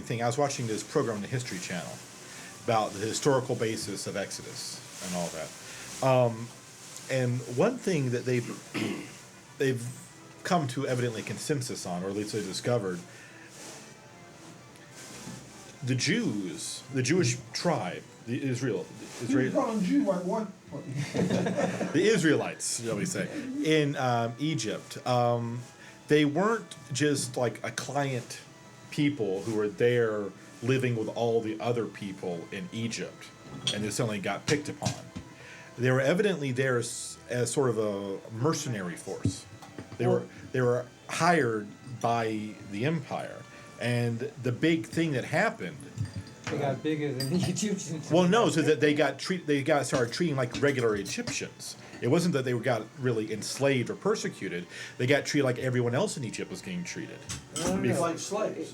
thing. I was watching this program on the History Channel about the historical basis of Exodus and all that. And one thing that they've come to evidently consensus on, or at least they discovered, the Jews, the Jewish tribe, the Israel, You brought on Jew like what? the Israelites, shall we say, in Egypt, they weren't just like a client people who were there living with all the other people in Egypt and they suddenly got picked upon. They were evidently there as sort of a mercenary force. They were hired by the empire, and the big thing that happened. They got bigger than the Egyptians. Well, no, so that they got started treating like regular Egyptians. It wasn't that they got really enslaved or persecuted. They got treated like everyone else in Egypt was getting treated. Like slaves.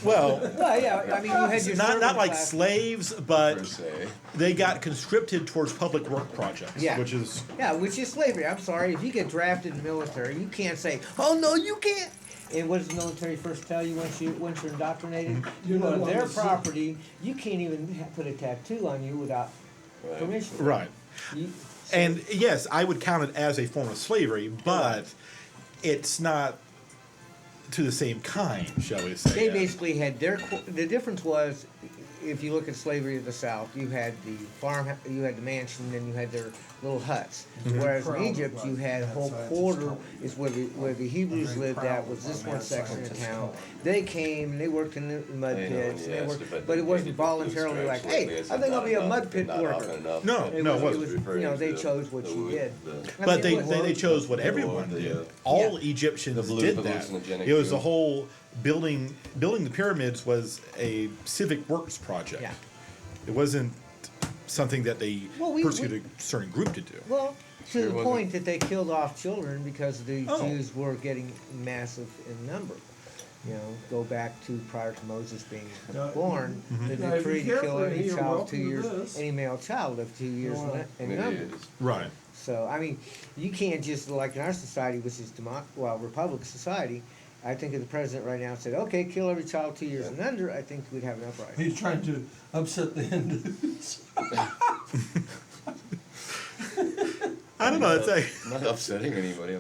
Well, Well, yeah, I mean, you had your not like class. slaves, per but se. they got conscripted towards public work projects, Yeah. which is Yeah, which is slavery. I'm sorry, if you get drafted in the military, you can't say, "Oh no, you can't." And what does the military first tell you once you're indoctrinated? You You're know, not their allowed to see- property. You can't even put a tattoo on you without Right. permission. right. You, And yes, I would count it as a form of slavery, but it's not to the same kind, shall we say. they basically had the difference was, if you look at slavery of the South, you had the farm, you had the mansion, and you had their little huts. Whereas in Egypt, you had a whole quarter is where the Hebrews lived at, was this one section of town. They came, and they worked in the mud I know, pits, and they yes, worked, but it wasn't maybe voluntarily like, blue hey, stripes I think I'll be a lately, mud pit not worker. often enough. No, It no, was, it it wasn't. was, you know, they chose what you did. I But mean, it was- they chose what everyone the, did. All Egyptians the blue did that. hallucinogenic It was the goo. whole building the pyramids was a civic works project. Yeah. It wasn't something that they Well, persecuted a certain group to do. Well, to Sure the wasn't. point that they killed off children because the Oh. Jews were getting massive in number. You know, go back to prior to Moses being Now, born, the now, if decree you're to kill careful, any you're child welcome 2 to years, this. any male child of 2 years Well, in Maybe number. it is. Right. So I mean, you can't just like in our society, which is Republic society. I think if the president right now said, "Okay, kill every child 2 years and under," I think we'd have an uprising. He's trying to upset the Hindus. I don't know. It's like, Not upsetting anybody.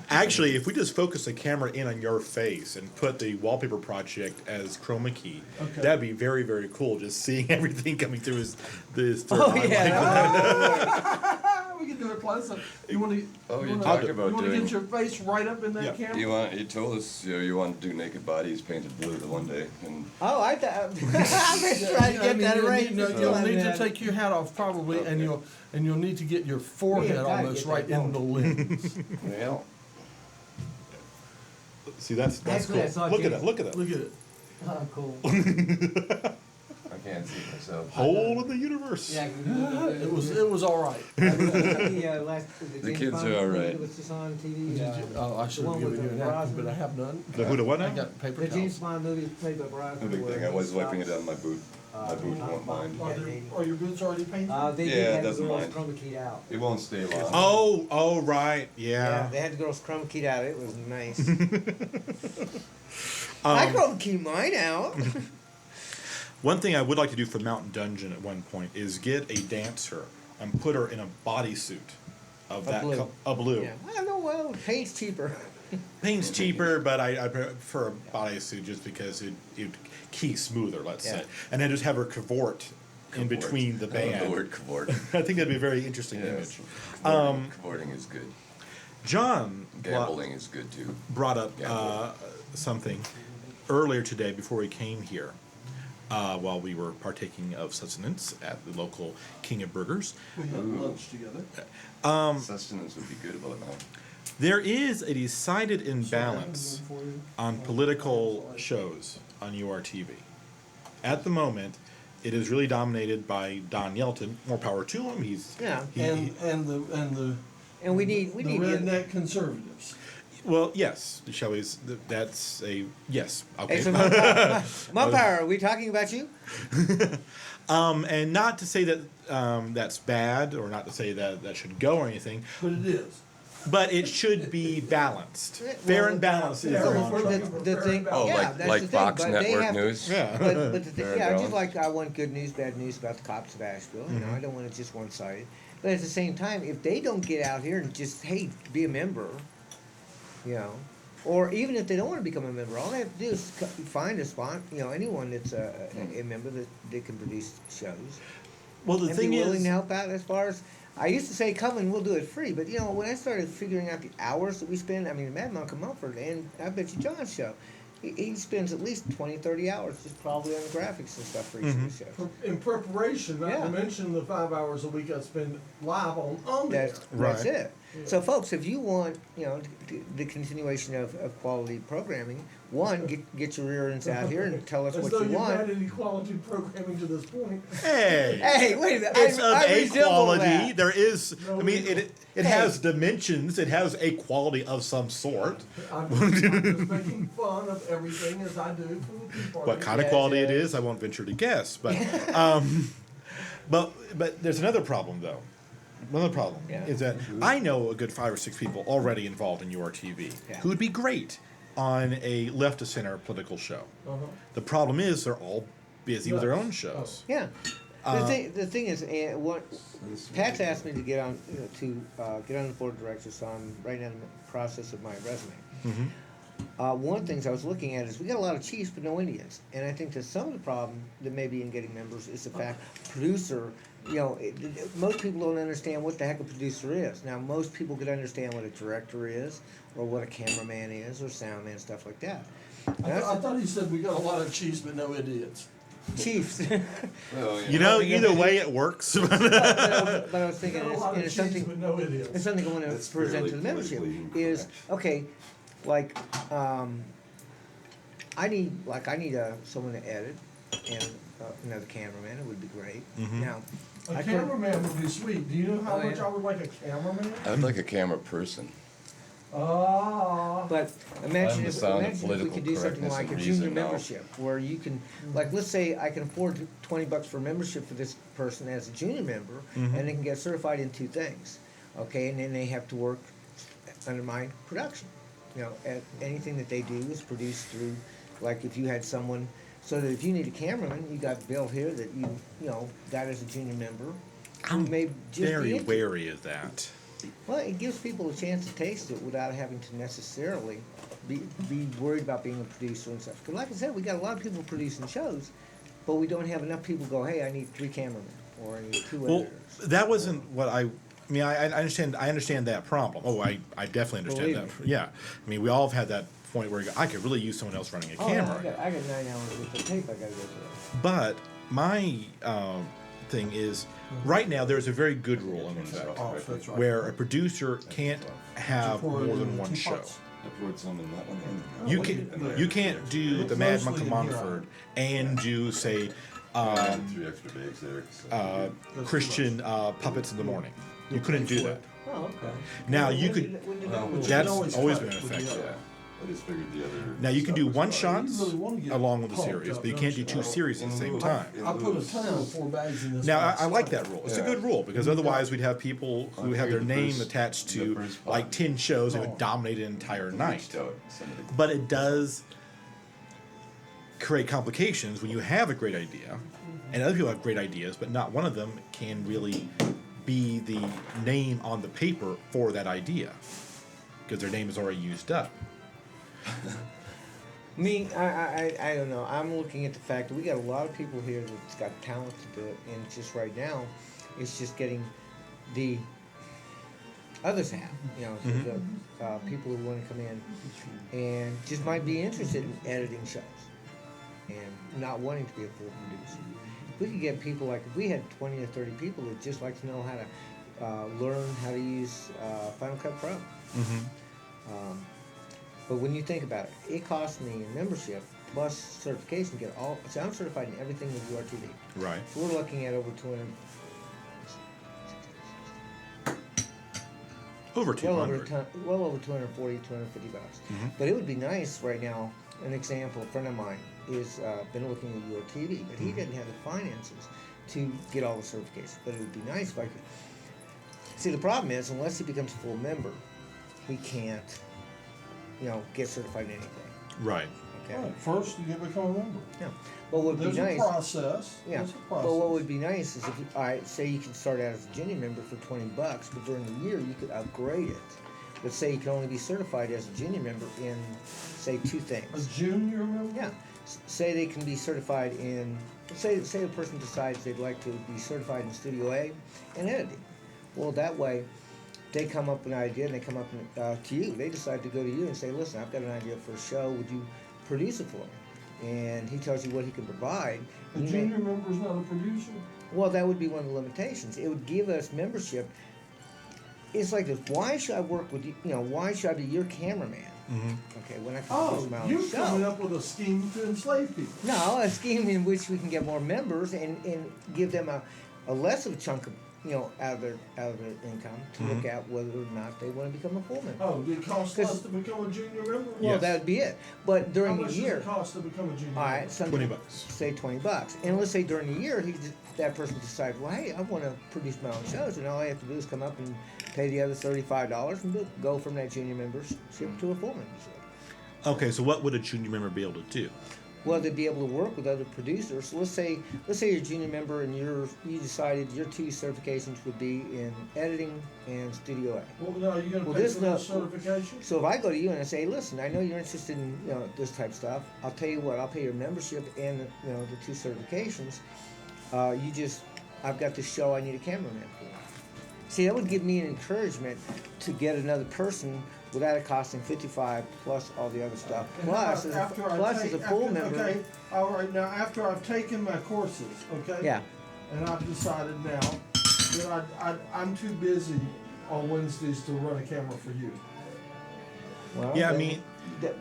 actually, if we just focus the camera in on your face and put the wallpaper project as chroma key, Okay. that'd be very, very cool. Just seeing everything coming through his third Oh eye like yeah, that. We can do it close up. You want to? Oh, you wanna- talked about You want to doing- get your face right up in that Yeah. camera? You told us you want to do naked bodies painted blue the one day, and oh, I thought I've been trying to get that arranged. You'll need to take your hat off probably, and you'll need to get your forehead gotta almost get right that in the lens. well, See, that's That's what I cool. saw, Look at Jake. that. Look at that. Look at it. Oh, cool. I can't see myself. Hole in the universe. Yeah, It was all right. The kids are all right. Was just on TV. Did you- oh, I should the have one given you with a the napkin, but I Brosnan. have none. The who to what I now? got paper The James towels. Bond movie played by Brosnan. No big where thing. I he was wiping it stops, on my boot. My boot won't mind. Are your boots already painted? They Yeah, did it have the doesn't girls mind. chroma keyed out. It won't stay long. Oh, right. Yeah, Yeah. they had the girls chroma keyed out. It was nice. I chroma keyed mine out. One thing I would like to do for Mountain Dungeon at one point is get a dancer and put her in a bodysuit of A that blue. a blue. Yeah, I know. Well, paint's cheaper. Paint's cheaper, but I prefer a bodysuit just because it'd key smoother, let's Yeah. say, and then just have her cavort in Cavort. between the I love band. the word cavort. I think that'd be a very interesting Yes. image. Cavorting is good. John Gambling is good too. brought up Gambling. something earlier today before we came here, while we were partaking of sustenance at the local King of Burgers. We had lunch together. Sustenance would be good about that. There is a decided imbalance on political shows on URTV. At the moment, it is really dominated by Don Yelton. More power to him. Yeah. And the And we need redneck conservatives. well, yes. Shall we? That's a yes. Okay. Hey, so Mumpower, are we talking about you? And not to say that that's bad, or not to say that that should go or anything. But it is. but it should be balanced. Fair and balanced is the Yeah, wrong we're term. looking for The fair thing, and Oh, balanced. yeah, like that's like the thing, Fox but they Network have to- News. Yeah. But the thing, Fair and yeah, just balanced. like I want good news, bad news about the cops of Asheville. You know, I don't want it just one sided. But at the same time, if they don't get out here and just hey, be a member, you know, or even if they don't want to become a member, all they have to do is find a spot. You know, anyone that's a member that they can produce shows Well, the and thing be willing is, to help out. As far as I used to say, come and we'll do it free. But you know, when I started figuring out the hours that we spend, I mean, Mad Malcolm Mumford, and I bet you John's show, he spends at least 20, 30 hours just probably on the graphics and stuff for each of the shows. In preparation, not Yeah. to mention the 5 hours a week I spend live on there. That's Right. it. So, folks, if you want, you know, the continuation of quality programming, one, get your rear ends out here and tell us As what though you you've had want. any quality programming to this point. hey, Hey, wait a minute. it's I of a resemble quality. that. There is, No, I mean, we- it has dimensions. It has a quality of some sort. I'm just making fun of everything as I do for the Tea Party. What kind of Yeah, quality it yeah. is, I won't venture to guess. But, but there's another problem though. Another problem Yeah. is that I know a good 5 or 6 people already involved in URTV Yeah. who would be great on a left of center political show. The problem is they're all busy with their own shows. Yeah. The thing is, and what Pat's asked me to get on get on the board of directors, so I'm right now in the process of my resume. One of the things I was looking at is we got a lot of chiefs but no Indians, and I think that some of the problem that may be in getting members is the fact producer. You know, most people don't understand what the heck a producer is. Now, most people could understand what a director is, or what a cameraman is, or sound man, stuff like that. And I thought he said we got a lot of chiefs but no idiots. Chiefs. Well, yeah. You know, either way it works. But I was We thinking, got a lot of it's chiefs something. but no idiots. And something I want to That's present fairly to the membership politically is, incorrect. okay, like, I need someone to edit and another cameraman, it would be great. Now, A I could, cameraman would be sweet. Do you know how Oh, much yeah. I would like a cameraman? I'd like a camera person. but imagine I'm the if, sound of imagine if we political could do something correctness like a and junior reason now. membership, where you can, like, let's say I can afford $20 for membership for this person as a junior member, and they can get certified in 2 things, okay, and then they have to work under my production. You know, anything that they do is produced through, like, if you had someone, so that if you need a cameraman, you got Bill here that you know got as a junior member, who may just be Very into it. wary of that. Well, it gives people a chance to taste it without having to necessarily be worried about being a producer and stuff. Because like I said, we got a lot of people producing shows, but we don't have enough people go, hey, I need 3 cameramen, or I need 2 Well, editors. that wasn't what I mean. I understand. I understand that problem. Oh, I definitely understand Believe that. me. Yeah. I mean, we all have had that point where you go, I could really use someone else running a Oh, yeah, camera. I got 9 hours worth of tape I gotta go through. But my thing is, right now there's a very good rule in effect Oh, that's right. where a producer can't have more than one show. I poured some in that one. You can't do the Mad Monk of Montford and do say 3 extra bags there. So. Christian puppets in the morning. You couldn't do that. Oh, okay. Now you When could. did Well, that- But you That's can always cut been in with the effect. other. Yeah. I just figured the other. Now you can stuff do was one probably- shots You really wanna get along with the pumped series, up, but you don't can't do you? 2 series at the same time. I put a ton of 4 bags in this. Now box. I like that rule. It's a Yeah. good rule because otherwise we'd have people who have their The name first- attached the to first like part. 10 shows and would dominate an entire night. Reached out, somebody- But it does create complications when you have a great idea and other people have great ideas, but not one of them can really be the name on the paper for that idea because their name is already used up. Me, I don't know. I'm looking at the fact that we got a lot of people here that's got talent to do it, and just right now, it's just getting the others have, you know, so the people who want to come in and just might be interested in editing shows and not wanting to be a full producer. If we could get people like, if we had 20 or 30 people that just like to know how to learn how to use Final Cut Pro. But when you think about it, it costs me a membership plus certification to get all. So I'm certified in everything with URTV. Right. So we're looking at over 200, Over well over 200. well over 240, 250 bucks. But it would be nice right now. An example, a friend of mine is been looking at URTV, but he didn't have the finances to get all the certifications. But it would be nice if I could. See, the problem is unless he becomes a full member, we can't, get certified in anything. Right. Okay. Right, first you get become a member. Yeah. But what would There's be nice. a process. Yeah. There's a But process. what would be nice is if all right, say you can start out as a junior member for $20, but during the year you could upgrade it. But say you can only be certified as a junior member in, say, 2 A things. junior member? Yeah. Say they can be certified in. Say a person decides they'd like to be certified in Studio A and editing. Well, that way, they come up with an idea and they come up to you. They decide to go to you and say, "Listen, I've got an idea for a show. Would you produce it for me?" And he tells you what he can provide. The junior member is not a producer? Well, that would be one of the limitations. It would give us membership. It's like this. Why should I work with you? Why should I be your cameraman? Okay, when I can produce my own You're show. coming up with a scheme to enslave people. No, a scheme in which we can get more members and give them a less of a chunk of out of their income to look at whether or not they want to become a full member. Oh, did it cost less to become a junior member? Well, Yes. that would be it. But How during much the year, does it cost to become a junior all member? right, some, $20. say $20, and let's say during the year that person decides, well, hey, I want to produce my own shows, and all I have to do is come up and pay the other $35 and go from that junior membership to a full membership. Okay, so what would a junior member be able to do? Well, they'd be able to work with other producers. So let's say you're a junior member and you decided your 2 certifications would be in editing and Studio A. Well, now, are you going to Well, pay this for the no- certification? So if I go to you and I say, listen, I know you're interested in this type of stuff. I'll tell you what, I'll pay your membership and the 2 certifications. I've got this show I need a cameraman for. See, that would give me an encouragement to get another person without it costing $55 plus all the other stuff. And Plus, as a full member. Okay, all right, now, after I've taken my courses, okay? Yeah. And I've decided now that I'm too busy on Wednesdays to run a camera for you. Well, Yeah, I but- mean-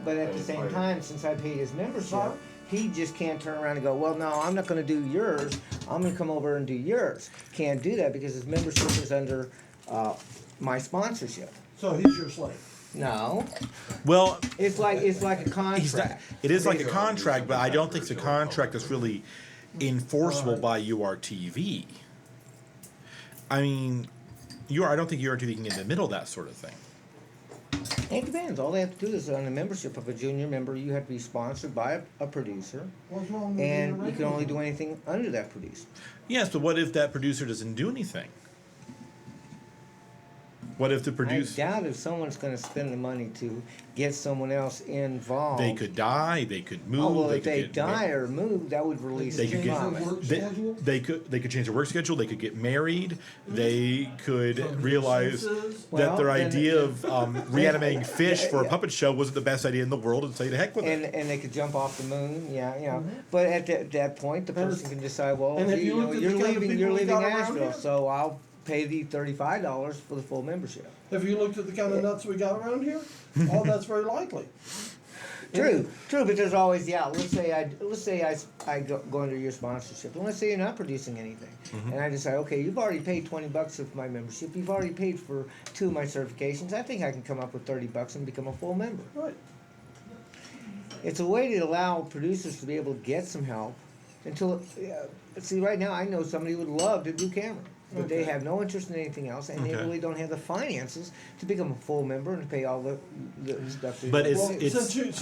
but at the same time, since I paid his membership, Huh? he just can't turn around and go, well, no, I'm not going to do yours. I'm going to come over and do yours. Can't do that because his membership is under my sponsorship. So he's your slave. No, Well, it's like a he's not, contract. it is like a contract, but I don't think it's a contract that's really enforceable by URTV. I mean, I don't think URTV can get in the middle of that sort of thing. It depends. All they have to do is on the membership of a junior member, you have to be sponsored by a producer, What's wrong with being a and you can regular only do member? anything under that producer. Yes, but what if that producer doesn't do anything? What if the I producer, doubt if someone's going to spend the money to get someone else involved. they could die, they could move, Oh, well, they if could they get die or move, that would release They the could get- profit. Work they, schedule? they could change their work schedule, they could get married, they could Some realize businesses? that Well, their then- idea of reanimating fish for a yeah. puppet show wasn't the best idea in the world and say to heck with And it. they could jump off the moon, But at that point, the And person can decide, well, and if gee, you look at you're the kind of leaving people we got around Asheville, here- so I'll pay the $35 for the full membership. Have you looked at the kind of nuts we got around here? Oh, that's very likely. True, but there's always Let's say I go under your sponsorship, and let's say you're not producing anything, and I decide, okay, you've already paid $20 of my membership, you've already paid for 2 of my certifications. I think I can come up with $30 and become a full member. Right. It's a way to allow producers to be able to get some help until. See, right now I know somebody who would love to do camera, but they Okay. have no interest in anything else, and they Okay. really don't have the finances to become a full member and to pay all the stuff. they But do. it's-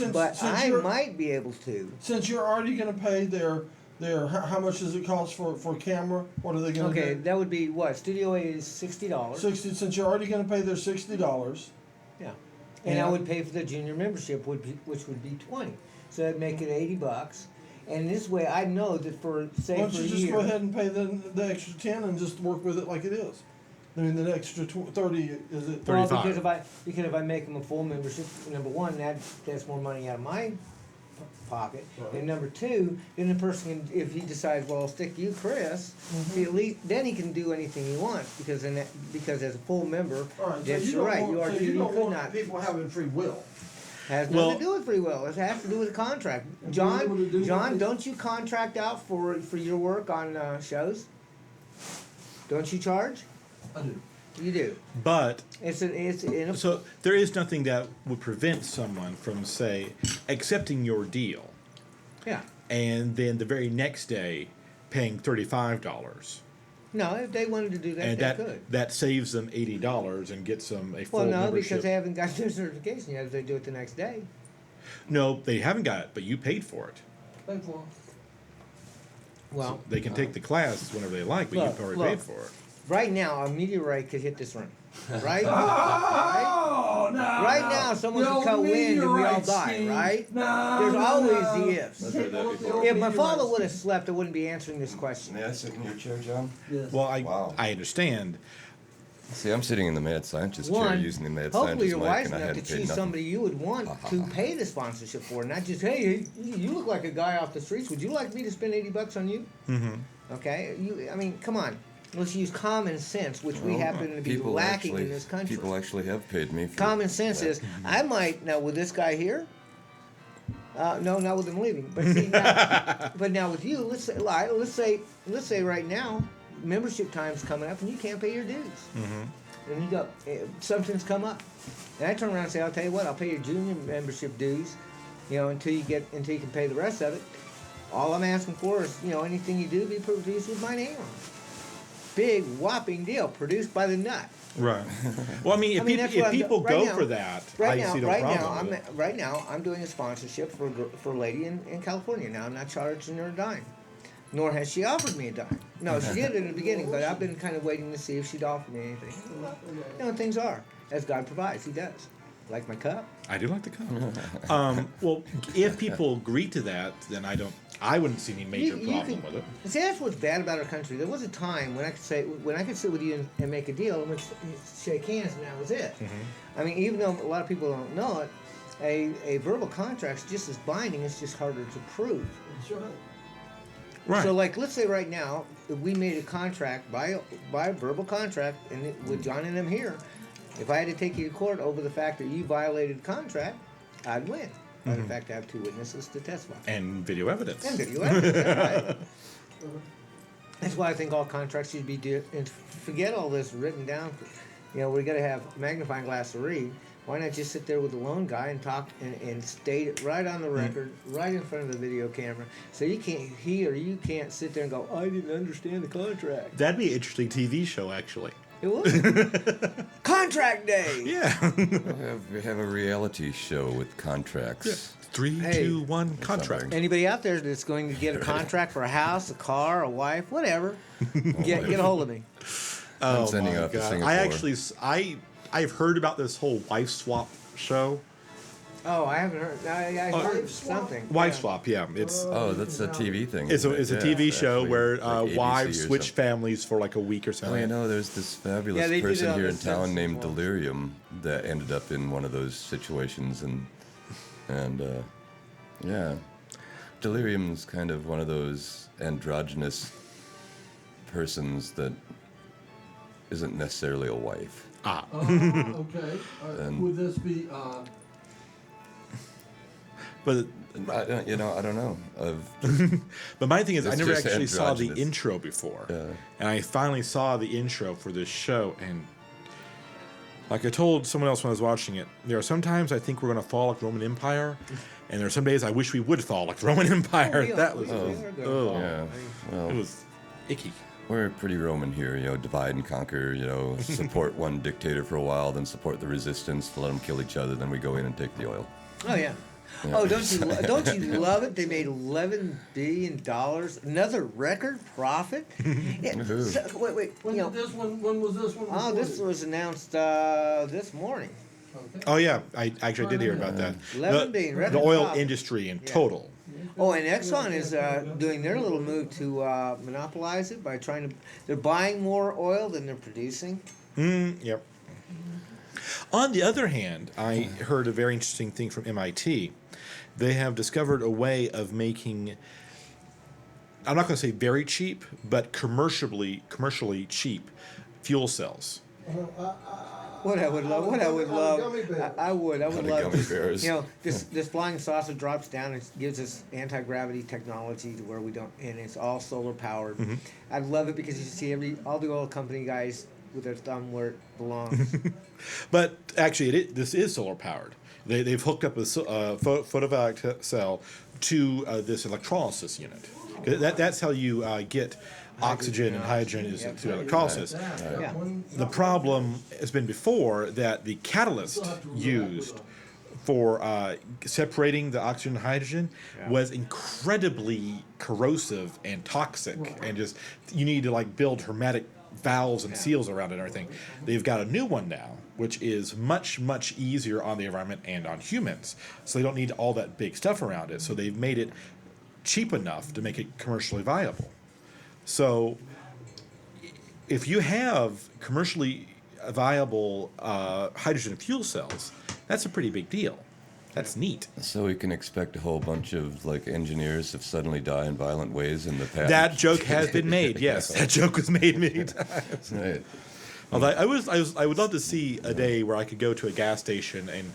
Well, But since I you're, might be able to. since you're already going to pay their how much does it cost for camera? What are they going to Okay, do? that would be what? Studio A is $60. 60. Since you're already going to pay their $60. Yeah. And I Yeah. would pay for the junior membership, which would be 20. So that'd make it $80. And this way, I know that for say Why don't for you a just year. go ahead and pay the extra 10 and just work with it like it is? I mean, the extra 30 is it? Well, 35. because if I make them a full membership, number one, that's more money out of my pocket, Right. and number two, then the person can, if he decides, well, I'll stick you, Chris, Mm-hmm. at least then he can do anything he wants because because as a full member, All right, so that's you don't right, want, you are so you you don't could want not. people having free will. Has nothing Well- to do with free will. It has to do with the contract. And being able to do what John, they- don't you contract out for your work on shows? Don't you charge? I do. You do. But It's in a so there is nothing that would prevent someone from, say, accepting your deal yeah. and then the very next day paying $35 No, if they wanted to do that, And they could. that saves them $80 and gets them a full Well, no, membership. because they haven't got their certification yet. If they do it the next day. No, they haven't got it, but you paid for it. Pay for 'em. Well, They can take the class whenever they like, but you've already paid for it. right now, a meteorite could hit this room. Right? Oh, no. Right now, someone The could old cut wind and we all meteorite die, scheme. right? No, There's no, always no. the ifs. I've heard that before. If my father would have slept, I wouldn't be answering this question. May I sit in your chair, John? Yes. Well, Wow. I understand. See, I'm sitting in the mad scientist chair One, using the mad hopefully scientist you're mic, wise and I enough to hadn't paid choose nothing. somebody you would want to pay the sponsorship for, not just, hey, you look like a guy off the streets. Would you like me to spend $80 on you? Mm-hmm. Okay, I mean, come on. Let's use common sense, which we Well, happen to be people lacking actually- in this country. People actually have paid me for Common sense that. is, I might now with this guy here. No, not with him leaving. But see, now, but now with you, let's say right now, membership time's coming up and you can't pay your dues. Mm-hmm. And you go, something's come up, and I turn around and say, I'll tell you what, I'll pay your junior membership dues, until you can pay the rest of it. All I'm asking for is, anything you do be produced with my name on it. Big whopping deal, produced by the nut. Right. Well, I mean, if, that's if what I'm people do- right go now- for that, Right I now, see no right problem. now, with it. right now, I'm doing a sponsorship for a lady in California. Now I'm not charging her a dime, nor has she offered me a dime. No, she did in the beginning, but I've been kind of waiting to see if she'd offer me anything. Things are as God provides. He does. Like my cup. I do like the comment. Well, if people agree to that, then I wouldn't see any major You problem could- with it. See, that's what's bad about our country. There was a time when I could sit with you and make a deal and we'd shake hands and that was it. Mm-hmm. I mean, even though a lot of people don't know it, a verbal contract's just as binding. It's just harder to prove. That's right. Right. So, like, let's say right now, if we made a contract by a verbal contract, and with John and them here, if I had to take you to court over the fact that you violated the contract, I'd win. But in fact, I have two witnesses to testify. and video evidence. And video evidence, that's right. That's why I think all contracts should be and forget all this written down. We got to have magnifying glass to read. Why not just sit there with the loan guy and talk and state it right on the record, right in front of the video camera, so he or you can't sit there and go, I didn't understand the contract. That'd be an interesting TV show, actually. It would. Contract day. Yeah. We have a reality show with contracts. 3, Hey. 2, 1, contract. Anybody out there that's going to get a contract for a house, a car, a wife, whatever, get a hold of me. Oh sending my out to God. Singapore. I've heard about this whole wife swap show. Oh, I haven't heard. I heard something. Wife Yeah. swap, yeah. It's Oh, that's a TV thing. it's a isn't it? TV Yeah, show actually, where like ABC wives or switch something. families for like a week or Oh, something. there's this fabulous Yeah, they did it person on here the in town Simpsons named once. Delirium that ended up in one of those situations, and yeah, Delirium's kind of one of those androgynous persons that isn't necessarily a wife. Ah, Okay. And- Would this be, but I don't know. but my thing is, I It's never just actually saw the androgynous. intro before, Yeah. and I finally saw the intro for this show, and like I told someone else when I was watching it, there are sometimes I think we're going to fall like the Roman Empire, and there are some days I wish we would fall like the Roman Empire. That was We are gonna oh. fall. Yeah, I mean, well, it was icky. we're pretty Roman here, divide and conquer, support one dictator for a while, then support the resistance, let them kill each other, then we go in and take the oil. Oh yeah. Yeah. Oh, don't you love it? They made $11 billion, another record profit. Yeah, Woohoo. wait. when was this one? Oh, this recorded? was announced this morning. Okay. Oh yeah, I actually did hear about that. 11 billion, The record oil profit. industry in Yeah. total. Oh, and Exxon is doing their little move to monopolize it by they're buying more oil than they're producing. Yep. On the other hand, I heard a very interesting thing from MIT. They have discovered a way of making, I'm not going to say very cheap, but commercially cheap fuel cells. What I would love, Gummy bears. I would Kind of love gummy this. bears. This flying saucer drops down and gives us anti-gravity technology to where we don't, and it's all solar powered. I'd love it because you see all the oil company guys with their thumb where it belongs. But actually, this is solar powered. They've hooked up a photovoltaic cell to this electrolysis unit. That's how you get oxygen and hydrogen is through the process. Yeah. The problem has been before that the catalyst used for separating the oxygen and hydrogen was incredibly corrosive and toxic, and just you need to like build hermetic valves and seals around it and everything. They've got a new one now, which is much easier on the environment and on humans, so they don't need all that big stuff around it. So they've made it cheap enough to make it commercially viable. So if you have commercially viable hydrogen fuel cells, that's a pretty big deal. That's neat. So we can expect a whole bunch of like engineers to suddenly die in violent ways in the past. That joke has been made. Yes, that joke was made many times. Right. Although I would love to see a day where I could go to a gas station and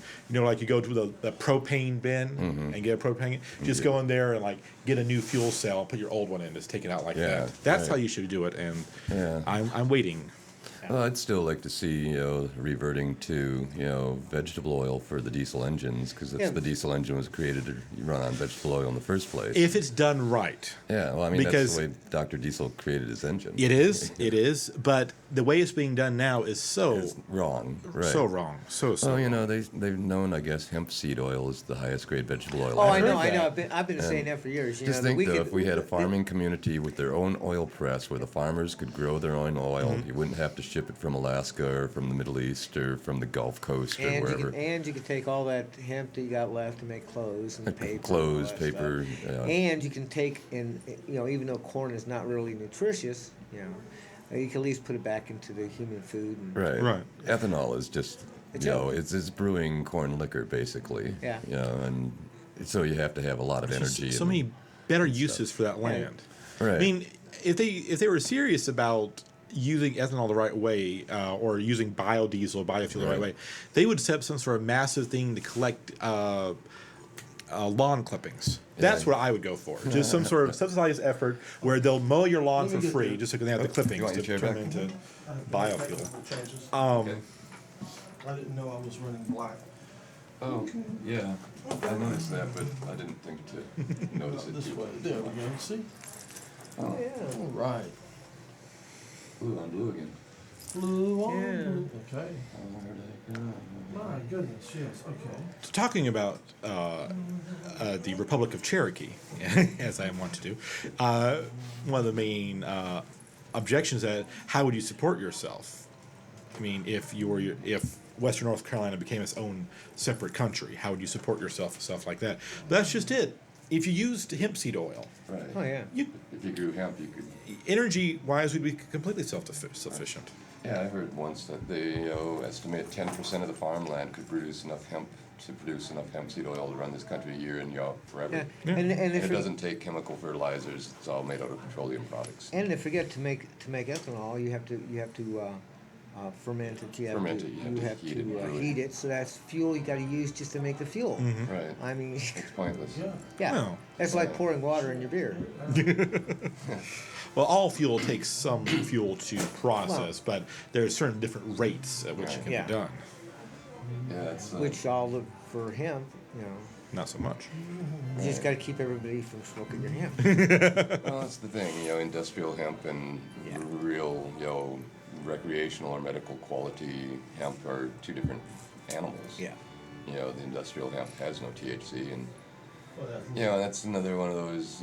like you go to the propane bin and get a propane. Just go in there and like get a new fuel cell, put your old one in, just take it out like that. That's how you should do it. And I'm waiting. Well, I'd still like to see, reverting to, vegetable oil for the diesel engines, because the diesel engine was created to run on vegetable oil in the first place. If it's done right. Yeah, well, I mean, that's the way Dr. Diesel created his engine. It is, but the way it's being done now is It's wrong, right? so wrong, so Well, they've known, I guess, hemp seed oil is the highest grade vegetable oil. Oh, I know. that. I've been saying that for years. Just think, though, if we had a farming community with their own oil press where the farmers could grow their own oil, you wouldn't have to ship it from Alaska or from the Middle East or from the Gulf Coast or wherever. You could take all that hemp that you got left to make clothes and paper. Clothes, and all that paper. stuff. And you can take, and even though corn is not really nutritious, you can at least put it back into the human food. And Right. Ethanol is just, It's it's brewing corn liquor, basically. Yeah. And so you have to have a lot of energy. So many better uses for that land. Right. I mean, if they were serious about using ethanol the right way, or using biodiesel, biofuel the right way, they would set up some sort of massive thing to collect lawn clippings. That's what I would go for. Just some sort of subsidized effort where they'll mow your lawn for free, just so they have the clippings want to your chair turn back? into biofuel. I didn't know I was running black. Oh, yeah. I noticed that, but I didn't think to notice it This too way. much. There we go. See? Oh, All right. Blue on blue again. Blue on Yeah. blue. Okay. Where did I go? My goodness. Yes. Okay. Talking about the Republic of Cherokee, as I want to do, one of the main objections that how would you support yourself? I mean, if Western North Carolina became its own separate country, how would you support yourself and stuff like that? But that's just it. If you used hemp seed oil, Right. Oh, yeah. If you grew hemp, you could. energy-wise, we'd be completely self-sufficient. Yeah, I heard once that they estimate 10% of the farmland could produce enough hemp seed oil to run this country a year and forever. Yeah. And It doesn't take chemical fertilizers. It's all made out of petroleum products. And to forget to make ethanol, you have to ferment it. You have to heat it. So that's fuel you got to use just to make the fuel. Right. I mean, It's pointless. yeah, Well. that's like pouring water in your beer. Well, all fuel takes some fuel to process, but there are certain different rates at which it can Yeah. be done. Yeah, it's Which for hemp, Not so much. you just got to keep everybody from smoking your hemp. well, that's the thing. Industrial hemp and real, recreational or medical quality hemp are two different animals. Yeah. The industrial hemp has no THC, and Well, that's another one of those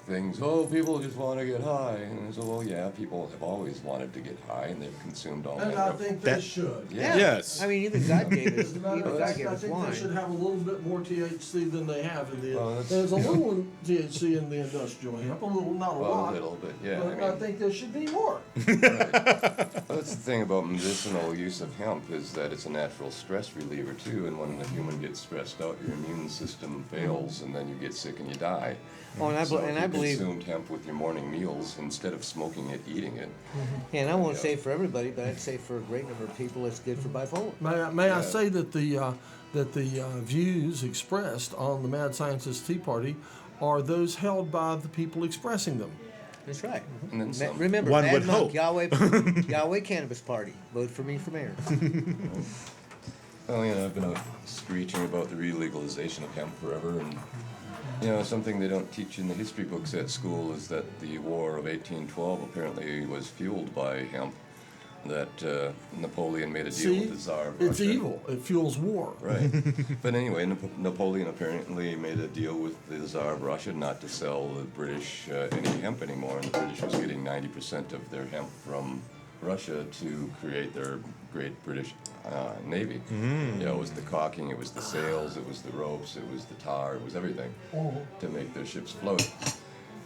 things. Oh, people just want to get high, and so well, yeah, people have always wanted to get high, and they've consumed all and manner I of. think That- they should. Yeah. Yes. I mean, even God gave us, As a matter of fact, I think wine. they should have a little bit more THC than they have in the. Well, that's- There's a little THC in the industrial hemp, a little, not a Well, a lot. little bit, yeah. But I think there should be more. Well, that's the thing about medicinal use of hemp is that it's a natural stress reliever too, and when the human gets stressed out, your immune system fails, and then you get sick and you die. Oh, and So I if you believe, consumed hemp with your morning meals instead of smoking it, eating it. and I won't say for everybody, but I'd say for a great number of people, it's good for bipolar. May I say that the views expressed on the Mad Scientist Tea Party are those held by the people expressing them. That's right. And then some. Remember, One Mad would Monk, hope. Yahweh Cannabis Party. Vote for me for mayor. Well, I've been screeching about the relegalization of hemp forever, and You know, something they don't teach in the history books at school is that the War of 1812 apparently was fueled by hemp. That Napoleon made a deal with the Tsar of it's Russia. evil. It fuels war. Right. But anyway, Napoleon apparently made a deal with the Tsar of Russia not to sell the British any hemp anymore, and the British was getting 90% of their hemp from Russia to create their great British Navy. You know, it was the caulking, it was the sails, it was the ropes, it was the tar, it was everything to make their ships float.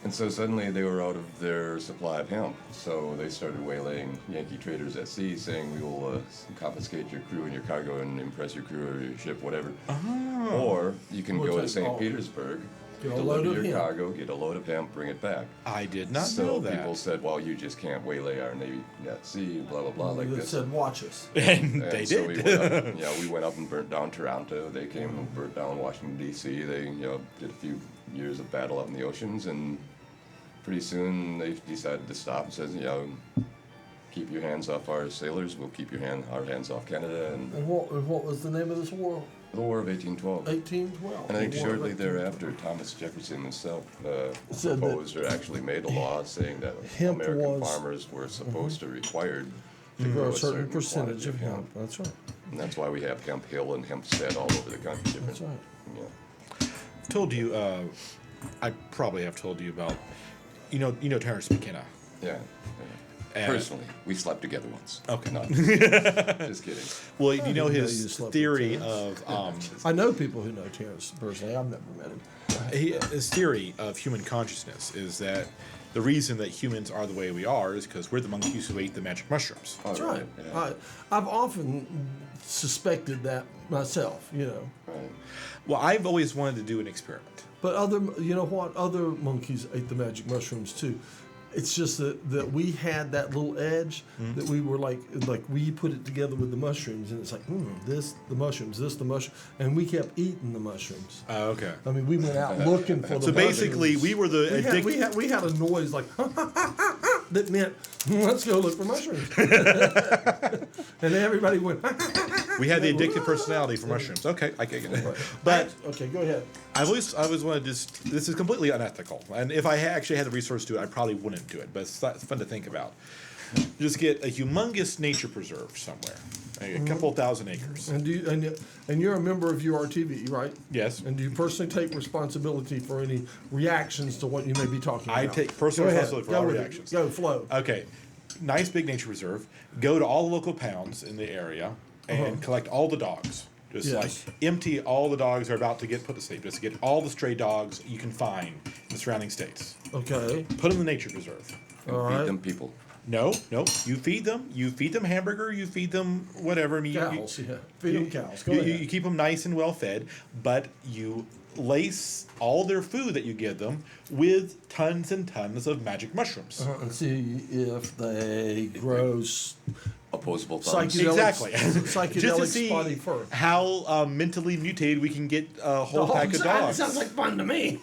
And so suddenly they were out of their supply of hemp. So they started waylaying Yankee traders at sea, saying, we will confiscate your crew and your cargo and impress your crew or your ship, whatever. Or you can go to St. Petersburg, Get a load deliver of your hemp. cargo, get a load of hemp, bring it back. I did not So know that. people said, well, you just can't waylay our Navy at sea, blah, blah, blah, like They this. said, watch us. And And they so did. we went up and burnt down Toronto. They came and burnt down Washington, D.C. They, did a few years of battle out in the oceans, and pretty soon they decided to stop and says, keep your hands off our sailors. We'll keep our hands off Canada. And And what was the name of this war? the War of 1812. 1812. And I think The War of shortly 1812. thereafter, Thomas Jefferson himself Said that proposed or actually made a law saying that hemp American was- farmers were supposed to required to To grow grow a certain percentage quantity of hemp. That's right. And that's why we have Hemp Hill and Hempstead all over the country. Different, That's right. Yeah. Told you, I probably have told you about, you know Terrence McKenna. Yeah. Personally, we slept together once. Okay. No, just kidding. Well, you know didn't know you his slept with theory Terrence. of I know people who know Terrence personally. I've never met him. his theory of human consciousness is that the reason that humans are the way we are is because we're the monkeys who ate the magic mushrooms. That's All right. Yeah. I've often suspected that myself, Right. Well, I've always wanted to do an experiment. But other monkeys ate the magic mushrooms too. It's just that we had that little edge that we were like we put it together with the mushrooms, and it's like this the mushrooms, and we kept eating the mushrooms. Oh, okay. I mean, we went out looking for the. So basically, mushrooms. we were the addicted. we had a noise like that meant let's go look for mushrooms, and everybody went. We had the addicted personality for mushrooms. Okay, I get it. But Okay, go ahead. I've always wanted to. This is completely unethical, and if I actually had the resource to do it, I probably wouldn't do it. But it's fun to think about. Just get a humongous nature preserve somewhere, a couple thousand acres. And and you're a member of URTV, right? Yes. And do you personally take responsibility for any reactions to what you may be talking about? I take personal Go ahead. responsibility for Go all with it. reactions. Go flow. Okay, nice big nature reserve. Go to all the local pounds in the area and collect all the dogs. Just Yes. like empty all the dogs are about to get put to sleep. Just get all the stray dogs you can find in the surrounding states. Okay. Put them in the nature preserve. And All feed right. them people. No. You feed them. You feed them hamburger. You feed them whatever. I mean, Cows, yeah. Feed them cows. Go you ahead. keep them nice and well fed, but you lace all their food that you give them with tons and tons of magic mushrooms. And see if they grow Opposable thumbs. Psychedelic, Exactly. psychedelic Just to see spotty fur. how mentally mutated we can get a whole pack of That dogs. sounds like fun to me.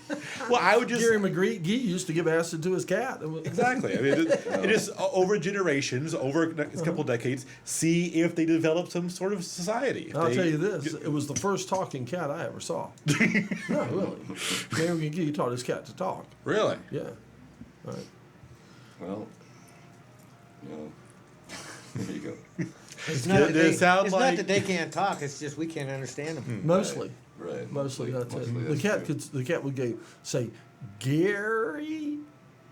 Well, I would just Gary McGee used to give acid to his cat. exactly. I mean, it is over generations, over a couple of decades. See if they develop some sort of society. If I'll they- tell you this: it was the first talking cat I ever saw. No, really. Gary McGee taught his cat to talk. Really? Yeah. All right. Well, there you go. It's Did it sound it's like- not that they can't talk. It's just we can't understand them. Mostly. Right. Mostly that's it. Mostly The that's cat true. the cat would say Gary,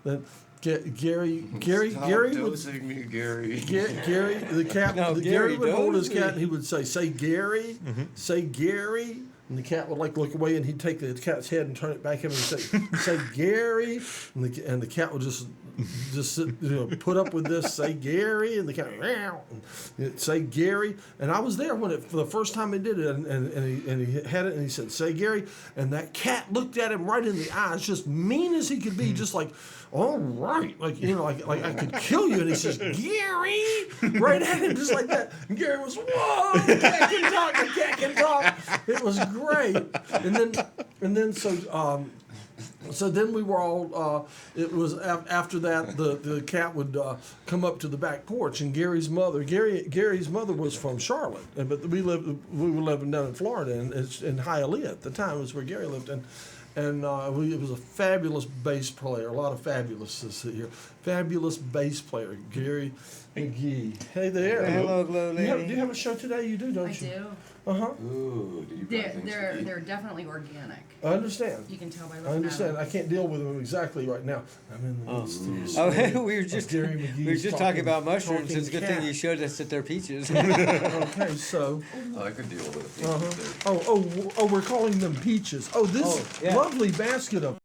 then Gary Stop would dosing me, Gary. Gary the cat No, Gary would Gary, hold his don't cat and he would say Gary, say Gary. And the cat would like look away, and he'd take the cat's head and turn it back at him and say Gary, and the cat would just sit, put up with this, say Gary, and the cat meow, and say Gary. And I was there when for the first time he did it, and he had it, and he said say Gary, and that cat looked at him right in the eyes, just mean as he could be, just like, all right, like like I could kill you, and he says Gary, right at him just like that. And Gary was whoa, the cat can talk, the cat can talk. It was great, and then so then we were all. It was after that the cat would come up to the back porch, and Gary's mother was from Charlotte, but we were living down in Florida, and in Hialeah at the time was where Gary lived, And it was a fabulous bass player. A lot of fabulouses here. Fabulous bass player, Gary McGee. Hey there. Hello, Glow Do Lady. you have a show today? You do, don't I you? do. Uh-huh. Ooh, do you buy things to eat? They're definitely organic. I understand. You can tell by I looking understand. at I them. can't deal with them exactly right now. I'm in the midst of the Oh, story we were of just Gary we were McGee's just talking about mushrooms. talking It's a good thing cat. you showed us that they're peaches. Okay, so. Oh, I could deal with it. Uh-huh. Oh, we're calling them peaches. Oh, this Oh, yeah. lovely basket of